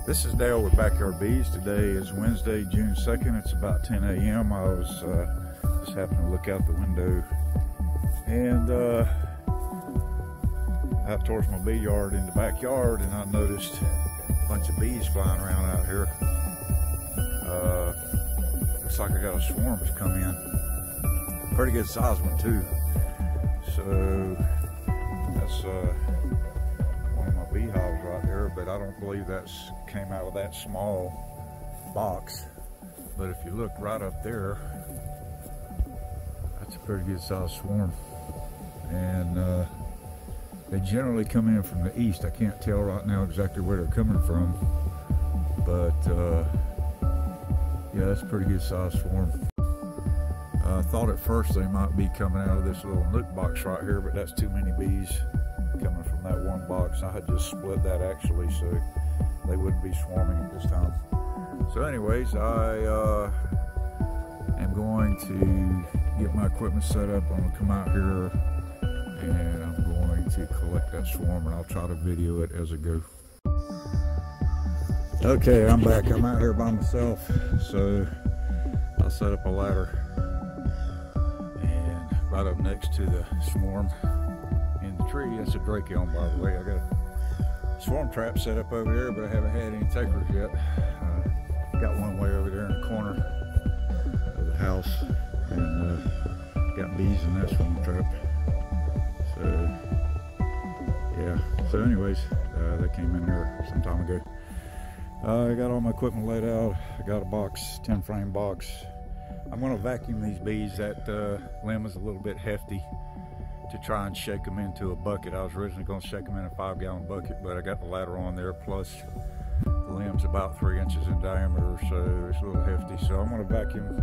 This is Dale with Backyard Bees. Today is Wednesday, June 2nd. It's about 10 a.m. I was just happening to look out the window and out towards my bee yard in the backyard, and I noticed a bunch of bees flying around out here. Looks like I got a swarm that's come in. Pretty good sized one too. So that's one of my beehives right there, but I don't believe that's came out of that small box. But if you look right up there, that's a pretty good sized swarm. And they generally come in from the east. I can't tell right now exactly where they're coming from, but yeah, that's a pretty good sized swarm. I thought at first they might be coming out of this little nook box right here, but that's too many bees coming from that one box. I had just split that actually, so they wouldn't be swarming at this time. So anyways, I am going to get my equipment set up. I'm going to come out here and I'm going to collect that swarm, and I'll try to video it as I go. Okay, I'm back. I'm out here by myself, so I'll set up a ladder and right up next to the swarm in the tree. That's a Drakeon, by the way. I got a swarm trap set up over there, but I haven't had any takers yet. Got one way over there in the corner of the house, and got bees in that swarm trap. So yeah, so anyways, they came in there some time ago. I got all my equipment laid out. I got a box, 10 frame box. I'm going to vacuum these bees. That limb is a little bit hefty to try and shake them into a bucket. I was originally going to shake them in a 5-gallon bucket, but I got the ladder on there, plus the limb's about 3 inches in diameter, so it's a little hefty. So I'm going to vacuum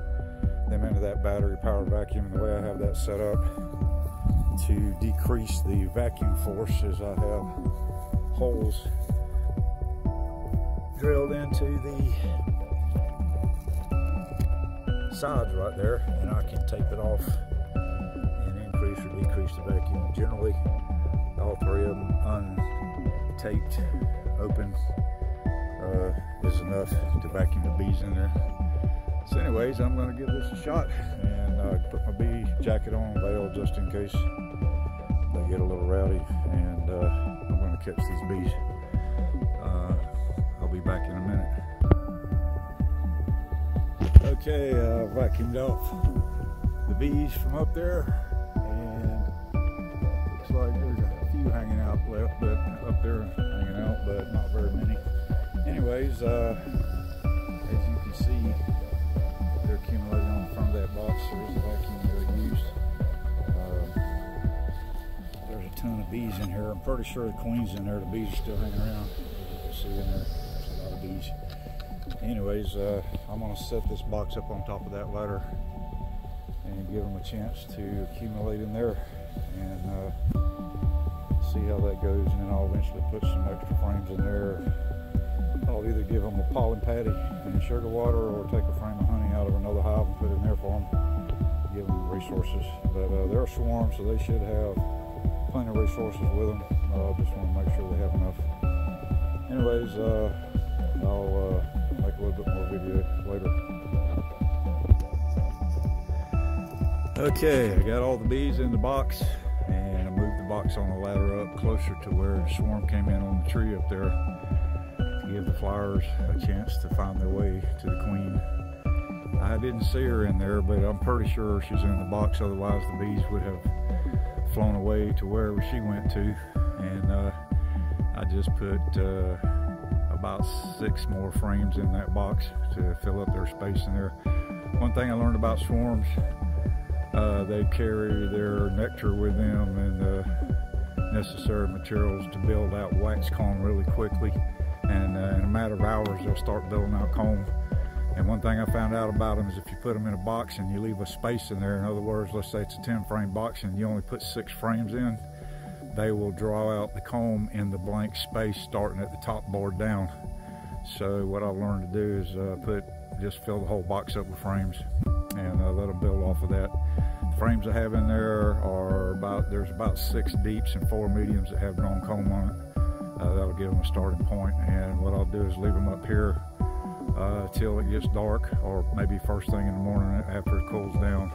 them into that battery powered vacuum. And the way I have that set up to decrease the vacuum force is I have holes drilled into the sides right there, and I can tape it off and increase or decrease the vacuum. Generally, all three of them untaped open is enough to vacuum the bees in there. So anyways, I'm going to give this a shot and put my bee jacket on, veil, just in case they get a little rowdy, and I'm going to catch these bees. I'll be back in a minute. Okay, I vacuumed off the bees from up there, and looks like there's a few hanging out left, but up there hanging out, but not very many. Anyways, as you can see, they're accumulating on the front of that box. There's the vacuum that I used. There's a ton of bees in here. I'm pretty sure the queen's in there. The bees are still hanging around. As you can see in there, there's a lot of bees. Anyways, I'm going to set this box up on top of that ladder and give them a chance to accumulate in there, and see how that goes. And then I'll eventually put some extra frames in there. I'll either give them a pollen patty and sugar water, or take a frame of honey out of another hive and put it in there for them, give them resources. But they're a swarm, so they should have plenty of resources with them. Just want to make sure they have enough. Anyways, I'll make a little bit more video later. Okay, I got all the bees in the box, and I moved the box on the ladder up closer to where the swarm came in on the tree up there, to give the flowers a chance to find their way to the queen. I didn't see her in there, but I'm pretty sure she's in the box, otherwise the bees would have flown away to wherever she went to. And I just put about 6 more frames in that box to fill up their space in there. One thing I learned about swarms, they carry their nectar with them and the necessary materials to build out wax comb really quickly, and in a matter of hours they'll start building out comb. And one thing I found out about them is if you put them in a box and you leave a space in there, in other words, let's say it's a 10 frame box and you only put 6 frames in, they will draw out the comb in the blank space starting at the top board down. So what I've learned to do is just fill the whole box up with frames and let them build off of that. The frames I have in there are there's about 6 deeps and 4 mediums that have drawn comb on it. That'll give them a starting point, and what I'll do is leave them up here till it gets dark, or maybe first thing in the morning after it cools down,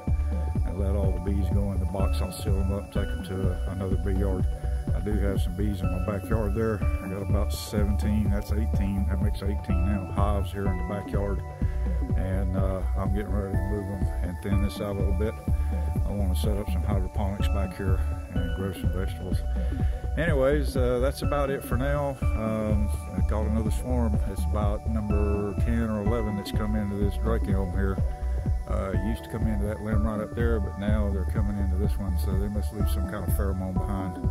and let all the bees go in the box. I'll seal them up, take them to another bee yard. I do have some bees in my backyard there. I got about 17, that's 18, that makes 18 now, hives here in the backyard. And I'm getting ready to move them and thin this out a little bit. I want to set up some hydroponics back here and grow some vegetables. Anyways, that's about it for now. I caught another swarm. It's about number 10 or 11 that's come into this drake elm here. Used to come into that limb right up there, but now they're coming into this one, so they must leave some kind of pheromone behind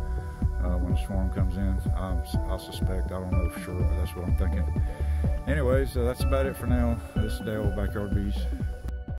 when the swarm comes in. I suspect, I don't know for sure, but that's what I'm thinking. Anyways, that's about it for now. This is Dale, Backyard Bees.